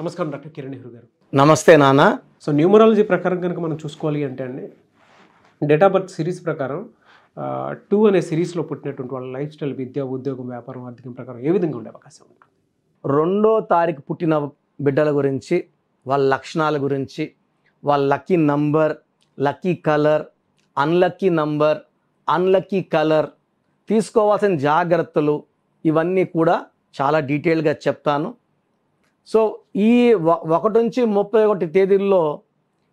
నమస్కారం డాక్టర్ కిరణ్ నెహ్రూ గారు. నమస్తే నాన్న. సో న్యూమరాలజీ ప్రకారం కనుక మనం చూసుకోవాలి అంటే అండి, డేట్ ఆఫ్ బర్త్ సిరీస్ ప్రకారం 2 అనే సిరీస్లో పుట్టినటువంటి వాళ్ళ లైఫ్ స్టైల్, విద్య, ఉద్యోగం, వ్యాపారం, ఆర్థికం ప్రకారం ఏ విధంగా ఉండే అవకాశం ఉంటుంది? 2వ తారీఖు పుట్టిన బిడ్డల గురించి, వాళ్ళ లక్షణాల గురించి, వాళ్ళ lucky number, lucky colour, unlucky number, unlucky colour, తీసుకోవాల్సిన జాగ్రత్తలు, ఇవన్నీ కూడా చాలా డీటెయిల్గా చెప్తాను. సో ఈ 1 నుంచి 31 తేదీల్లో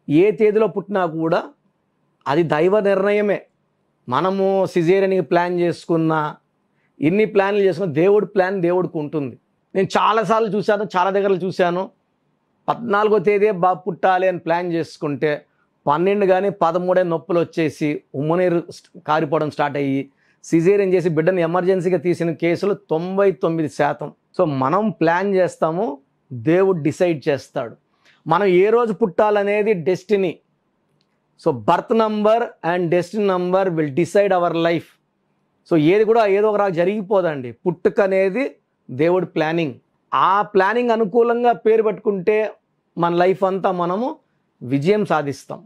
ఏ తేదీలో పుట్టినా కూడా అది దైవ నిర్ణయమే. మనము సిజేరియన్కి ప్లాన్ చేసుకున్నా, ఇన్ని ప్లాన్లు చేసుకున్న దేవుడి ప్లాన్ దేవుడికి ఉంటుంది. నేను చాలాసార్లు చూశాను, చాలా దగ్గరలు చూశాను. 14వ తేదీ బాబు పుట్టాలి అని ప్లాన్ చేసుకుంటే 12 కానీ 13 నొప్పులు వచ్చేసి ఉమ్మనీరు కారిపోవడం స్టార్ట్ అయ్యి సిజేరియన్ చేసి బిడ్డను ఎమర్జెన్సీగా తీసిన కేసులు 99%. సో మనం ప్లాన్ చేస్తాము, దేవుడు డిసైడ్ చేస్తాడు. మనం ఏ రోజు పుట్టాలనేది destiny. So birth number and destiny number will decide our life. So ఏది కూడా ఏదో ఒక జరిగిపోదండి. పుట్టుక అనేది దేవుడి ప్లానింగ్. ఆ ప్లానింగ్ అనుకూలంగా పేరు పెట్టుకుంటే మన లైఫ్ అంతా మనము విజయం సాధిస్తాం.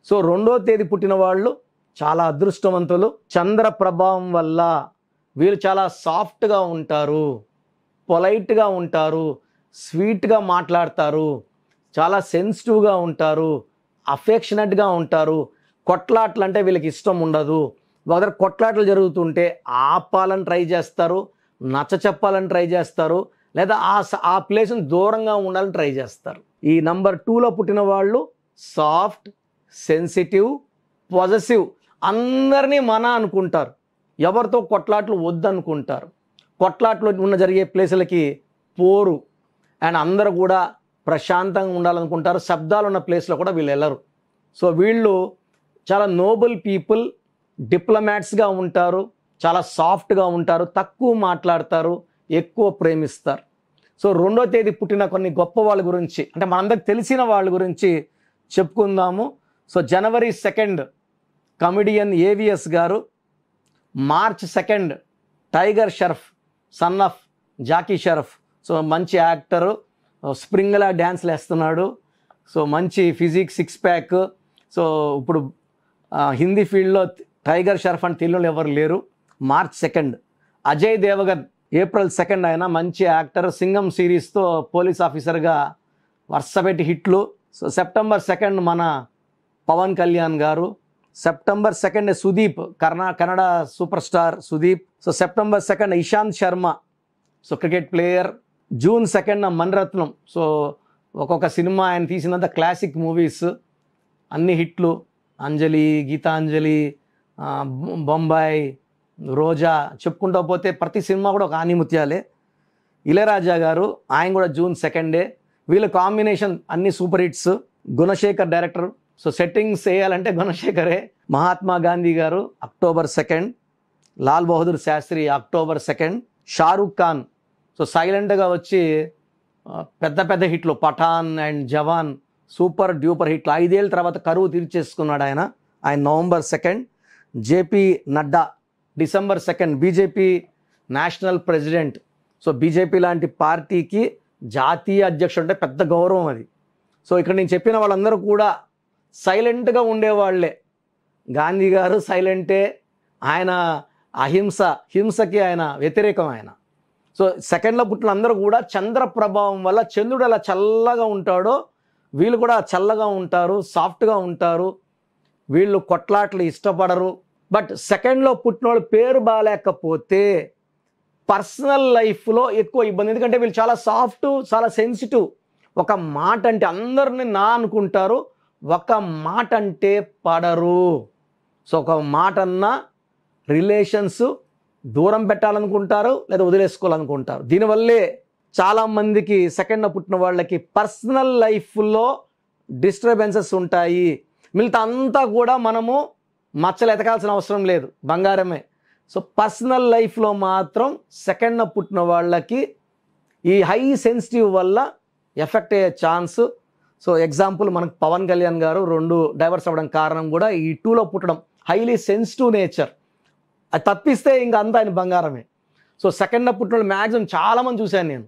సో 2వ తేదీ పుట్టిన వాళ్ళు చాలా అదృష్టవంతులు. చంద్ర ప్రభావం వల్ల వీళ్ళు చాలా సాఫ్ట్గా ఉంటారు, పొలైట్గా ఉంటారు, స్వీట్గా మాట్లాడతారు, చాలా సెన్సిటివ్గా ఉంటారు, అఫెక్షనెట్గా ఉంటారు. కొట్లాట్లు అంటే వీళ్ళకి ఇష్టం ఉండదు. ఒకరు కొట్లాట్లు జరుగుతుంటే ఆపాలని ట్రై చేస్తారు, నచ్చ చెప్పాలని ట్రై చేస్తారు, లేదా ఆ ప్లేస్ని దూరంగా ఉండాలని ట్రై చేస్తారు. ఈ నంబర్ 2లో పుట్టిన వాళ్ళు సాఫ్ట్, సెన్సిటివ్, పాజిటివ్, అందరినీ మన అనుకుంటారు, ఎవరితో కొట్లాట్లు వద్దనుకుంటారు. కొట్లాట్లు జరిగే ప్లేసులకి పోరు అండ్ అందరూ కూడా ప్రశాంతంగా ఉండాలనుకుంటారు. శబ్దాలు ఉన్న ప్లేస్లో కూడా వీళ్ళు వెళ్ళరు. సో వీళ్ళు చాలా నోబుల్ పీపుల్, డిప్లొమాట్స్గా ఉంటారు, చాలా సాఫ్ట్గా ఉంటారు, తక్కువ మాట్లాడతారు, ఎక్కువ ప్రేమిస్తారు. సో 2వ తేదీ పుట్టిన కొన్ని గొప్ప వాళ్ళ గురించి, అంటే మనందరికి తెలిసిన వాళ్ళ గురించి చెప్పుకుందాము. సో జనవరి 2 కమెడియన్ ఏవిఎస్ గారు, March 2 Tiger Shroff, son of Jackie Shroff. So మంచి యాక్టరు, స్ప్రింగ్లా డ్యాన్స్లు వేస్తున్నాడు. సో మంచి ఫిజిక్, 6 ప్యాక్. సో ఇప్పుడు హిందీ ఫీల్డ్లో టైగర్ షరఫ్ అని తెలుగులో ఎవరు లేరు. మార్చ్ 2 అజయ్ దేవగన్, ఏప్రిల్ 2 ఆయన మంచి యాక్టర్, సింగం సిరీస్తో పోలీస్ ఆఫీసర్గా వరుసపెట్టి హిట్లు. సో సెప్టెంబర్ 2 మన పవన్ కళ్యాణ్ గారు. September 2 Sudeep, Kannada super star Sudeep. So September 2 Ishant Sharma, so cricket player. June 2 Mani Ratnam. So ఒక్కొక్క సినిమా ఆయన తీసినంత క్లాసిక్ మూవీస్, అన్ని హిట్లు. అంజలి, గీతాంజలి, బొంబాయి, రోజా, చెప్పుకుంటూ పోతే ప్రతి సినిమా కూడా ఒక ఆనిముత్యాలే. ఇళయరాజా గారు, ఆయన కూడా జూన్ 2. వీళ్ళ కాంబినేషన్ అన్ని super hits. Gunasekhar director. So settings వేయాలంటే గుణశేఖరే. మహాత్మా గాంధీ గారు October 2. Lal Bahadur Shastri October 2. Shah Rukh Khan, so సైలెంట్గా వచ్చి పెద్ద పెద్ద హిట్లు, Pathaan and Jawan super duper హిట్లు. 5 ఏళ్ళ తర్వాత కరువు తీర్చేసుకున్నాడు ఆయన November 2. JP Nadda December 2, BJP national president. So BJP లాంటి పార్టీకి జాతీయ అధ్యక్షుడు అంటే పెద్ద గౌరవం అది. సో ఇక్కడ నేను చెప్పిన వాళ్ళందరూ కూడా సైలెంట్గా ఉండేవాళ్లే. గాంధీ గారు సైలెంటే, ఆయన హింసకి ఆయన వ్యతిరేకం ఆయన. సో 2లో పుట్టిన అందరూ కూడా చంద్ర ప్రభావం వల్ల, చంద్రుడు ఎలా చల్లగా ఉంటాడో వీళ్ళు కూడా చల్లగా ఉంటారు, సాఫ్ట్గా ఉంటారు. వీళ్ళు కొట్లాట్లు ఇష్టపడరు. బట్ 2లో పుట్టిన వాళ్ళు పేరు బాగాలేకపోతే పర్సనల్ లైఫ్లో ఎక్కువ ఇబ్బంది. ఎందుకంటే వీళ్ళు చాలా సాఫ్ట్, చాలా సెన్సిటివ్. ఒక మాట అంటే అందరిని నా అనుకుంటారు, ఒక మాట అంటే పడరు. సో ఒక మాట అన్నా రిలేషన్స్ దూరం పెట్టాలనుకుంటారు, లేదా వదిలేసుకోవాలనుకుంటారు. దీనివల్లే చాలామందికి 2న పుట్టిన వాళ్ళకి పర్సనల్ లైఫ్లో డిస్టర్బెన్సెస్ ఉంటాయి. మిగతా అంతా కూడా మనము మచ్చలు ఎతకాల్సిన అవసరం లేదు, బంగారమే. సో పర్సనల్ లైఫ్లో మాత్రం 2న పుట్టిన వాళ్ళకి ఈ హై సెన్సిటివ్ వల్ల ఎఫెక్ట్ అయ్యే ఛాన్స్. సో ఎగ్జాంపుల్ మనకు పవన్ కళ్యాణ్ గారు 2 డైవర్స్ అవ్వడం కారణం కూడా ఈ 2లో పుట్టడం. Highly sensitive nature. అది తప్పిస్తే ఇంకా అంతా ఆయన బంగారమే. సో 2న పుట్టిన వాళ్ళు మ్యాక్సిమం చాలామంది చూశాను నేను.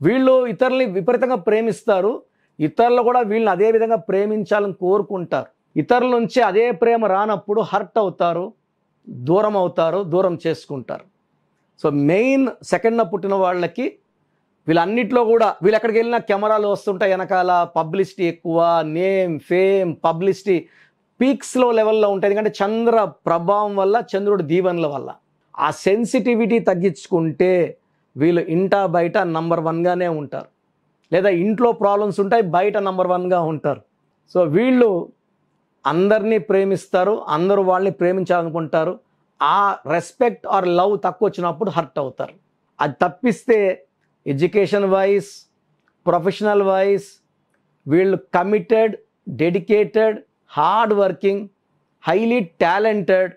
వీళ్ళు ఇతరుల్ని విపరీతంగా ప్రేమిస్తారు, ఇతరులు కూడా వీళ్ళని అదే విధంగా ప్రేమించాలని కోరుకుంటారు. ఇతరుల నుంచి అదే ప్రేమ రానప్పుడు హర్ట్ అవుతారు, దూరం చేసుకుంటారు. సో మెయిన్ సెకండ్న పుట్టిన వాళ్ళకి వీళ్ళన్నిట్లో కూడా వీళ్ళు ఎక్కడికి వెళ్ళినా కెమెరాలు వస్తుంటాయి, వెనకాల పబ్లిసిటీ ఎక్కువ, నేమ్ ఫేమ్ పబ్లిసిటీ పీక్స్లో లెవెల్లో ఉంటుంది. ఎందుకంటే చంద్ర ప్రభావం వల్ల, చంద్రుడి దీవెనల వల్ల ఆ సెన్సిటివిటీ తగ్గించుకుంటే వీళ్ళు ఇంటా బయట నంబర్ 1గానే ఉంటారు, లేదా ఇంట్లో ప్రాబ్లమ్స్ ఉంటాయి, బయట నంబర్ 1గా ఉంటారు. సో వీళ్ళు అందరినీ ప్రేమిస్తారు, అందరూ వాళ్ళని ప్రేమించాలనుకుంటారు. ఆ రెస్పెక్ట్ ఆర్ లవ్ తక్కువ వచ్చినప్పుడు హర్ట్ అవుతారు. అది తప్పిస్తే ఎడ్యుకేషన్ వైజ్, ప్రొఫెషనల్ వైజ్ వీళ్ళు committed, dedicated, hard working, highly talented,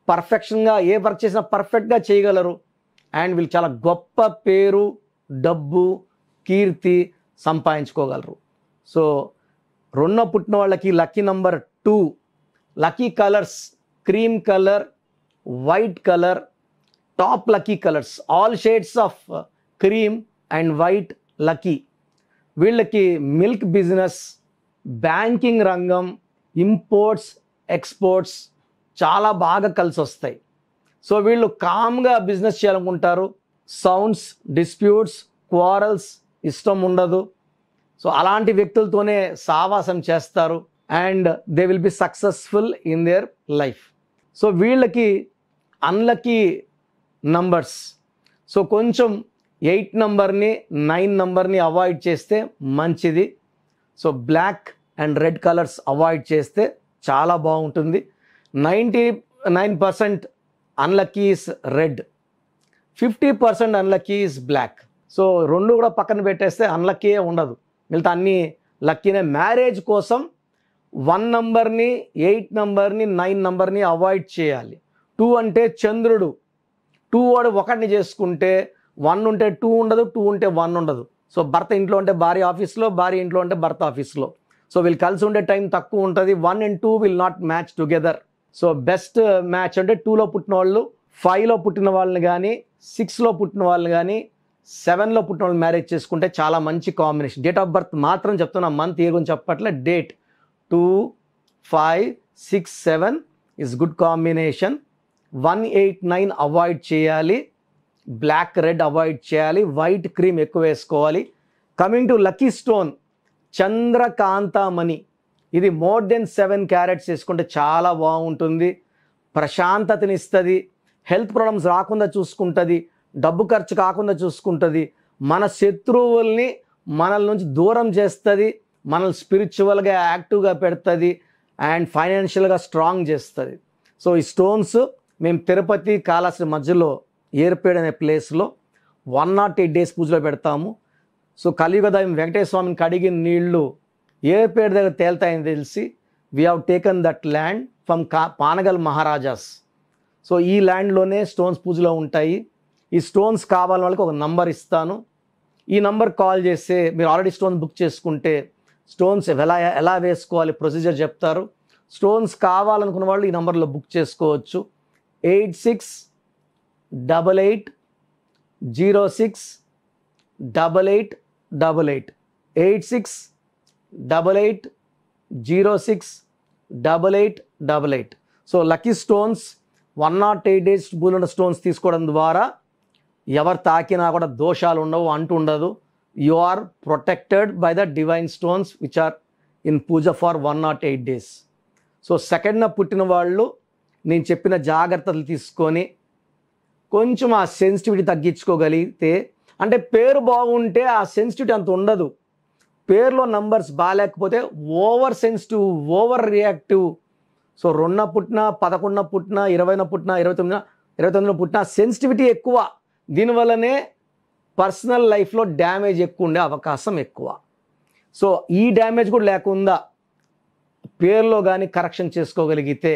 పర్ఫెక్షన్గా ఏ వర్క్ చేసినా పర్ఫెక్ట్గా చేయగలరు. అండ్ వీళ్ళు చాలా గొప్ప పేరు, డబ్బు, కీర్తి సంపాదించుకోగలరు. సో రెండో పుట్టిన వాళ్ళకి lucky number 2, lucky colours cream colour, white colour, top lucky colours, all shades of cream and white lucky. వీళ్ళకి మిల్క్ బిజినెస్, బ్యాంకింగ్ రంగం, ఇంపోర్ట్స్, ఎక్స్పోర్ట్స్ చాలా బాగా కలిసి వస్తాయి. సో వీళ్ళు కామ్గా బిజినెస్ చేయాలనుకుంటారు. సౌండ్స్, డిస్ప్యూట్స్, క్వారల్స్ ఇష్టం ఉండదు. సో అలాంటి వ్యక్తులతోనే సావాసం చేస్తారు. And they will be successful in their life. So వీళ్ళకి అన్లక్కీ నంబర్స్, సో కొంచెం 8 నంబర్ని 9 నంబర్ని అవాయిడ్ చేస్తే మంచిది. So black and red colours avoid చేస్తే చాలా బాగుంటుంది. 99% unlucky is red, 50% unlucky is black. So రెండు కూడా పక్కన పెట్టేస్తే అన్లక్కీ ఉండదు, మిగతా అన్నీ లక్కీనే. మ్యారేజ్ కోసం 1 నంబర్ని, 8 నంబర్ని, 9 నంబర్ని అవాయిడ్ చేయాలి. 2 అంటే చంద్రుడు, 2 వాడు 1ని చేసుకుంటే 1 ఉంటే 2 ఉండదు, 2 ఉంటే 1 ఉండదు. సో భర్త ఇంట్లో ఉంటే భార్య ఆఫీస్లో, భార్య ఇంట్లో ఉంటే భర్త ఆఫీస్లో. సో వీళ్ళు కలిసి ఉండే టైం తక్కువ ఉంటుంది. 1 and 2 will not match together. So best match అంటే 2లో పుట్టిన వాళ్ళు 5లో పుట్టిన వాళ్ళని కానీ, 6లో పుట్టిన వాళ్ళని కానీ, 7లో పుట్టిన వాళ్ళు మ్యారేజ్ చేసుకుంటే చాలా మంచి కాంబినేషన్. డేట్ ఆఫ్ బర్త్ మాత్రం చెప్తున్నా, మంత్ ఇయర్ గురించి చెప్పట్లే. Date 2, 5, 6, 7 is good combination. 1, 8, 9 avoid చేయాలి. బ్లాక్ రెడ్ అవాయిడ్ చేయాలి. వైట్ క్రీమ్ ఎక్కువ వేసుకోవాలి. కమింగ్ టు లక్కీ స్టోన్ చంద్రకాంతమణి. ఇది మోర్ దెన్ 7 క్యారెట్స్ వేసుకుంటే చాలా బాగుంటుంది. ప్రశాంతతని ఇస్తుంది, హెల్త్ ప్రాబ్లమ్స్ రాకుండా చూసుకుంటుంది, డబ్బు ఖర్చు కాకుండా చూసుకుంటుంది, మన శత్రువుల్ని మనల నుంచి దూరం చేస్తుంది, మనల్ని స్పిరిచువల్గా యాక్టివ్గా పెడుతుంది, అండ్ ఫైనాన్షియల్గా స్ట్రాంగ్ చేస్తుంది. సో ఈ స్టోన్స్ మేము తిరుపతి కాళహస్తి మధ్యలో ఏర్పేడ్ అనే ప్లేస్లో 108 days పూజలో పెడతాము. సో కలియుగ దైవం వెంకటేశ్వర స్వామిని కడిగిన నీళ్లు ఏర్పేడ్ దగ్గర తేల్తాయని తెలిసి we have taken that land from Panagal maharajas. So ఈ ల్యాండ్లోనే స్టోన్స్ పూజలో ఉంటాయి. ఈ స్టోన్స్ కావాలని వాళ్ళకి ఒక నంబర్ ఇస్తాను. ఈ నంబర్ కాల్ చేస్తే మీరు ఆల్రెడీ స్టోన్స్ బుక్ చేసుకుంటే స్టోన్స్ ఎలా వేసుకోవాలి ప్రొసీజర్ చెప్తారు. స్టోన్స్ కావాలనుకున్న వాళ్ళు ఈ నంబర్లో బుక్ చేసుకోవచ్చు. 8688068888 8688068888. సో లక్కీ స్టోన్స్ 108 days పూలున్న స్టోన్స్ తీసుకోవడం ద్వారా ఎవరు తాకినా కూడా దోషాలు ఉండవు, అంటూ ఉండదు. You are protected by the divine stones which are in puja for 108 days. So సెకండ్న పుట్టిన వాళ్ళు నేను చెప్పిన జాగ్రత్తలు తీసుకొని కొంచెం ఆ సెన్సిటివిటీ తగ్గించుకోగలిగితే, అంటే పేరు బాగుంటే ఆ సెన్సిటివిటీ అంత ఉండదు. పేరులో నంబర్స్ బాగాలేకపోతే over sensitive, over reactive. So 2న పుట్టిన, 11న పుట్టిన, 20న పుట్టిన, 29న పుట్టిన సెన్సిటివిటీ ఎక్కువ. దీనివల్లనే పర్సనల్ లైఫ్లో డ్యామేజ్ ఎక్కువ ఉండే అవకాశం ఎక్కువ. సో ఈ డ్యామేజ్ కూడా లేకుండా పేరులో కానీ కరెక్షన్ చేసుకోగలిగితే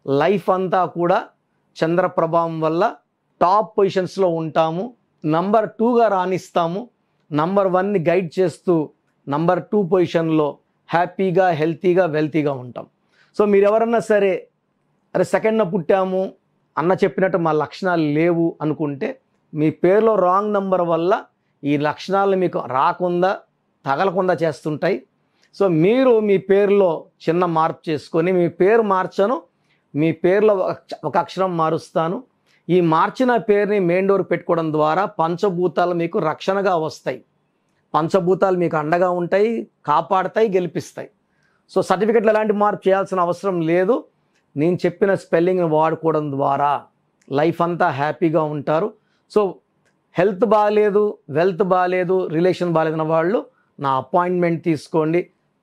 లైఫ్ అంతా కూడా చంద్ర ప్రభావం వల్ల టాప్ పొజిషన్స్లో ఉంటాము. నంబర్ 2గా రాణిస్తాము. నంబర్ 1ని గైడ్ చేస్తూ నంబర్ 2 పొజిషన్లో హ్యాపీగా, హెల్తీగా, వెల్తీగా ఉంటాం. సో మీరు ఎవరన్నా సరే అరే సెకండ్న పుట్టాము అన్న చెప్పినట్టు మా లక్షణాలు లేవు అనుకుంటే మీ పేరులో రాంగ్ నంబర్ వల్ల ఈ లక్షణాలను మీకు రాకుండా తగలకుండా చేస్తుంటాయి. సో మీరు మీ పేరులో చిన్న మార్పు చేసుకొని, మీ పేరు మార్చను, మీ పేరులో ఒక అక్షరం మారుస్తాను. ఈ మార్చిన పేరుని మెయిన్ డోర్ పెట్టుకోవడం ద్వారా పంచభూతాలు మీకు రక్షణగా వస్తాయి. పంచభూతాలు మీకు అండగా ఉంటాయి, కాపాడతాయి, గెలిపిస్తాయి. సో సర్టిఫికెట్లో ఎలాంటి మార్పు చేయాల్సిన అవసరం లేదు. నేను చెప్పిన స్పెల్లింగ్ని వాడుకోవడం ద్వారా లైఫ్ అంతా హ్యాపీగా ఉంటారు. సో హెల్త్ బాగాలేదు, వెల్త్ బాగాలేదు, రిలేషన్ బాగాలేదన్న వాళ్ళు నా అపాయింట్మెంట్ తీసుకోండి,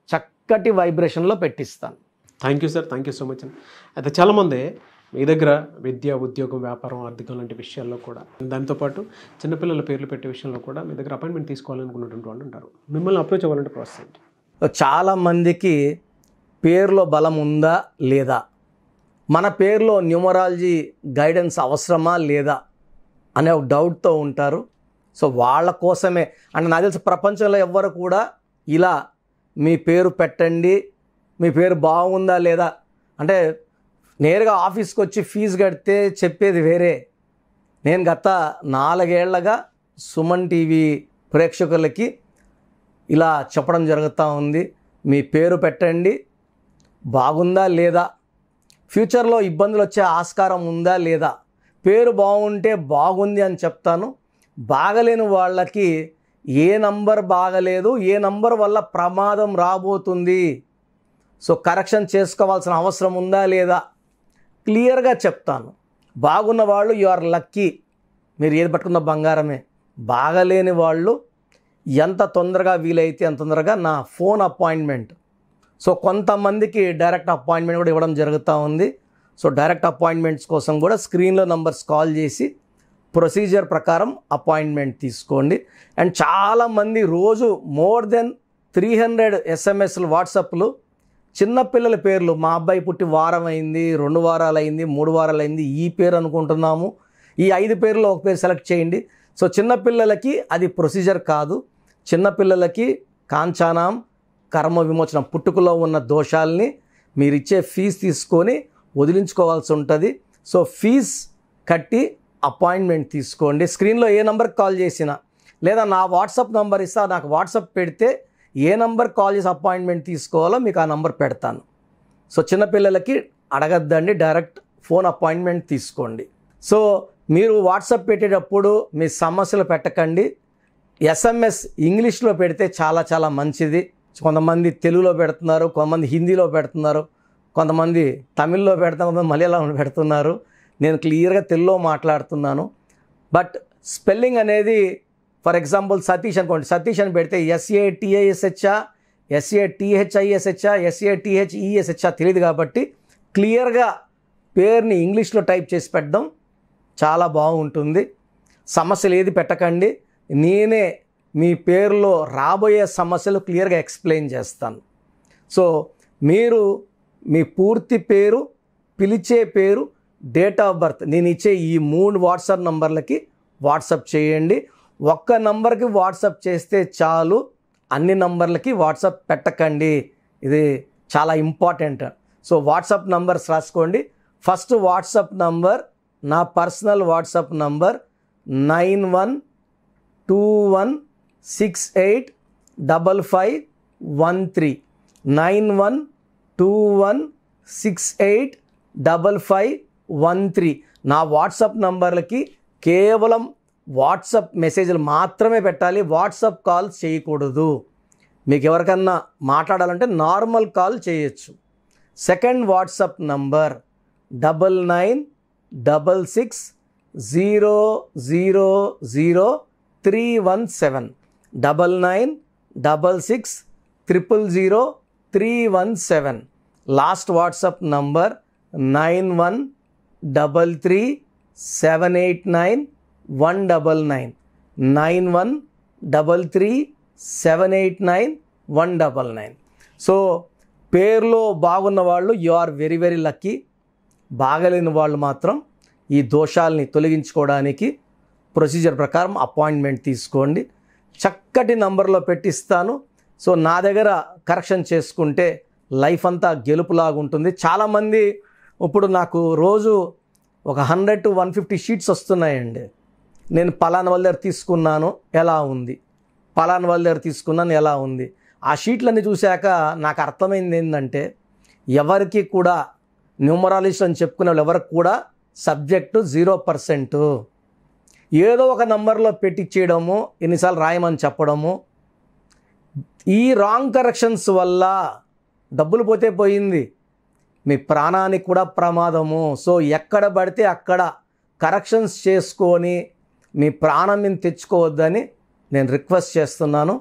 చక్కటి వైబ్రేషన్లో పెట్టిస్తాను. Thank you sir, thank you so much అండి. అయితే చాలామంది మీ దగ్గర విద్య, ఉద్యోగం, వ్యాపారం, ఆర్థికం లాంటి విషయాల్లో కూడా, దాంతోపాటు చిన్నపిల్లల పేర్లు పెట్టే విషయంలో కూడా మీ దగ్గర అపాయింట్మెంట్ తీసుకోవాలనుకున్నటువంటి వాళ్ళు ఉంటారు. మిమ్మల్ని అప్రోచ్ అవ్వాలంటే ప్రాసెస్ ఏంటి? చాలామందికి పేరులో బలం ఉందా లేదా, మన పేరులో న్యూమరాలజీ గైడెన్స్ అవసరమా లేదా అనే ఒక డౌట్తో ఉంటారు. సో వాళ్ళ కోసమే అంటే నాకు తెలిసి ప్రపంచంలో ఎవ్వరు కూడా ఇలా మీ పేరు పెట్టండి, మీ పేరు బాగుందా లేదా అంటే నేరుగా ఆఫీస్కి వచ్చి ఫీజు కడితే చెప్పేది వేరే. నేను గత 4 ఏళ్లగా సుమన్ టీవీ ప్రేక్షకులకి ఇలా చెప్పడం జరుగుతూ ఉంది. మీ పేరు పెట్టండి, బాగుందా లేదా, ఫ్యూచర్లో ఇబ్బందులు వచ్చే ఆస్కారం ఉందా లేదా, పేరు బాగుంటే బాగుంది అని చెప్తాను. బాగలేని వాళ్ళకి ఏ నంబర్ బాగలేదు, ఏ నంబర్ వల్ల ప్రమాదం రాబోతుంది, సో కరెక్షన్ చేసుకోవాల్సిన అవసరం ఉందా లేదా క్లియర్గా చెప్తాను. బాగున్న వాళ్ళు యు ఆర్ లక్కీ, మీరు ఏది పట్టుకున్న బంగారమే. బాగలేని వాళ్ళు ఎంత తొందరగా వీలైతే అంత తొందరగా నా ఫోన్ అపాయింట్మెంట్, సో కొంతమందికి డైరెక్ట్ అపాయింట్మెంట్ కూడా ఇవ్వడం జరుగుతూ ఉంది. సో డైరెక్ట్ అపాయింట్మెంట్స్ కోసం కూడా స్క్రీన్లో నంబర్స్ కాల్ చేసి ప్రొసీజర్ ప్రకారం అపాయింట్మెంట్ తీసుకోండి. అండ్ చాలామంది రోజు మోర్ దెన్ 300 ఎస్ఎంఎస్లు, వాట్సాప్లు చిన్నపిల్లల పేర్లు, మా అబ్బాయి పుట్టి వారం అయింది, 2 వారాలు అయింది, 3 వారాలు అయింది, ఈ పేరు అనుకుంటున్నాము, ఈ 5 పేర్లో ఒక పేరు సెలెక్ట్ చేయండి. సో చిన్నపిల్లలకి అది ప్రొసీజర్ కాదు. చిన్నపిల్లలకి కాంచానాం కర్మ విమోచనం, పుట్టుకలో ఉన్న దోషాలని మీరు ఇచ్చే ఫీజు తీసుకొని వదిలించుకోవాల్సి ఉంటుంది. సో ఫీజ్ కట్టి అపాయింట్మెంట్ తీసుకోండి. స్క్రీన్లో ఏ నెంబర్కి కాల్ చేసినా, లేదా నా వాట్సాప్ నెంబర్ ఇస్తా, నాకు వాట్సాప్ పెడితే ఏ నెంబర్ కాల్ చేసి అపాయింట్మెంట్ తీసుకోవాలో మీకు ఆ నెంబర్ పెడతాను. సో చిన్నపిల్లలకి అడగద్దండి, డైరెక్ట్ ఫోన్ అపాయింట్మెంట్ తీసుకోండి. సో మీరు వాట్సాప్ పెట్టేటప్పుడు మీ సమస్యలు పెట్టకండి, ఎస్ఎంఎస్ ఇంగ్లీష్లో పెడితే చాలా చాలా మంచిది. కొంతమంది తెలుగులో పెడుతున్నారు, కొంతమంది హిందీలో పెడుతున్నారు, కొంతమంది తమిళ్లో పెడుతున్నారు, కొంతమంది మలయాళంలో పెడుతున్నారు. నేను క్లియర్గా తెలుగులో మాట్లాడుతున్నాను. బట్ స్పెల్లింగ్ అనేది ఫర్ ఎగ్జాంపుల్ సతీష్ అనుకోండి, సతీష్ అని పెడితే SATISHా, SATHISHా, SATHESHా తెలియదు. కాబట్టి క్లియర్గా పేరుని ఇంగ్లీష్లో టైప్ చేసి పెట్టడం చాలా బాగుంటుంది. సమస్యలు ఏది పెట్టకండి, నేనే మీ పేరులో రాబోయే సమస్యలు క్లియర్గా ఎక్స్ప్లెయిన్ చేస్తాను. సో మీరు మీ పూర్తి పేరు, పిలిచే పేరు, డేట్ ఆఫ్ బర్త్ నేను ఇచ్చే ఈ 3 వాట్సాప్ నంబర్లకి వాట్సాప్ చేయండి. ఒక్క నంబర్కి వాట్సాప్ చేస్తే చాలు, అన్ని నంబర్లకి వాట్సాప్ పెట్టకండి, ఇది చాలా ఇంపార్టెంట్. సో వాట్సాప్ నంబర్స్ రాసుకోండి. ఫస్ట్ వాట్సాప్ నంబర్, నా పర్సనల్ వాట్సాప్ నంబర్ 9121685513 9121685513. నా వాట్సాప్ నంబర్లకి కేవలం వాట్సాప్ మెసేజ్లు మాత్రమే పెట్టాలి, వాట్సాప్ కాల్స్ చేయకూడదు. మీకు ఎవరికన్నా మాట్లాడాలంటే నార్మల్ కాల్ చేయొచ్చు. Second WhatsApp number 9966000317 9966000317. Last WhatsApp number 9133789199 9133789199. So పేరులో బాగున్న వాళ్ళు you are very very lucky. బాగలేని వాళ్ళు మాత్రం ఈ దోషాలని తొలగించుకోవడానికి ప్రొసీజర్ ప్రకారం అపాయింట్మెంట్ తీసుకోండి. చక్కటి నంబర్లో పెట్టిస్తాను. సో నా దగ్గర కరెక్షన్ చేసుకుంటే లైఫ్ అంతా గెలుపులాగా ఉంటుంది. చాలామంది ఇప్పుడు నాకు రోజు ఒక 100 to 150 షీట్స్ వస్తున్నాయండి. నేను పలానా వాళ్ళ దగ్గర తీసుకున్నాను ఎలా ఉంది, పలానా వాళ్ళ దగ్గర తీసుకున్నాను ఎలా ఉంది. ఆ షీట్లన్నీ చూశాక నాకు అర్థమైంది ఏంటంటే, ఎవరికి కూడా న్యూమరాలజిస్ట్ అని చెప్పుకునే వాళ్ళు ఎవరికి కూడా సబ్జెక్టు 0%. ఏదో ఒక నంబర్లో పెట్టించేయడము, ఎన్నిసార్లు రాయమని చెప్పడము. ఈ రాంగ్ కరెక్షన్స్ వల్ల డబ్బులు పోతే పోయింది, మీ ప్రాణానికి కూడా ప్రమాదము. సో ఎక్కడ పడితే అక్కడ కరెక్షన్స్ చేసుకొని మీ ప్రాణం మీద తెచ్చుకోవద్దని నేను రిక్వెస్ట్ చేస్తున్నాను.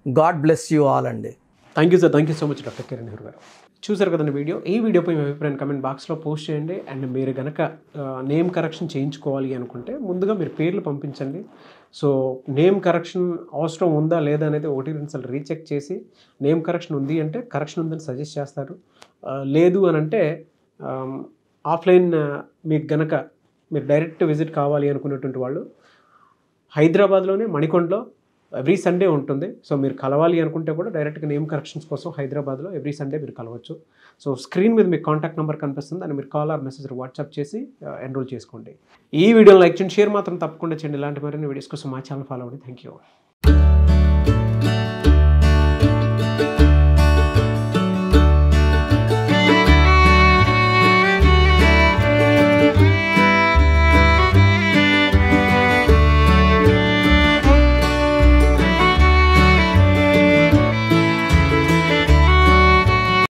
గాడ్ బ్లెస్ యూ ఆల్ అండి. Thank you sir, thank you so much doctor Kiran Nehru గారు. చూసారు కదండి వీడియో. ఈ వీడియోపై మీ అభిప్రాయం కమెంట్ బాక్స్లో పోస్ట్ చేయండి. అండ్ మీరు కనుక నేమ్ కరెక్షన్ చేయించుకోవాలి అనుకుంటే ముందుగా మీరు పేర్లు పంపించండి. సో నేమ్ కరెక్షన్ అవసరం ఉందా లేదా అనేది 1-2 సార్లు రీచెక్ చేసి నేమ్ కరెక్షన్ ఉంది అంటే కరెక్షన్ ఉందని సజెస్ట్ చేస్తారు. లేదు అని అంటే ఆఫ్లైన్ మీకు గనక మీరు డైరెక్ట్ విజిట్ కావాలి అనుకునేటువంటి వాళ్ళు హైదరాబాద్లోనే మణికొండలో ఎవ్రీ సండే ఉంటుంది. సో మీరు కలవాలి అనుకుంటే కూడా డైరెక్ట్గా నేమ్ కరెక్షన్స్ కోసం హైదరాబాద్లో ఎవ్రీ సండే మీరు కలవచ్చు. సో స్క్రీన్ మీద మీకు కాంటాక్ట్ నెంబర్ కనిపిస్తుంది, దాన్ని మీరు కాల్ ఆర్ మెసేజ్ వాట్సాప్ చేసి ఎన్రోల్ చేసుకోండి. ఈ వీడియోని లైక్ చేయండి, షేర్ మాత్రం తప్పకుండా చేయండి. ఇలాంటి మరిన్ని వీడియోస్ కోసం మా ఛానల్ ఫాలో అవ్వండి. Thank you.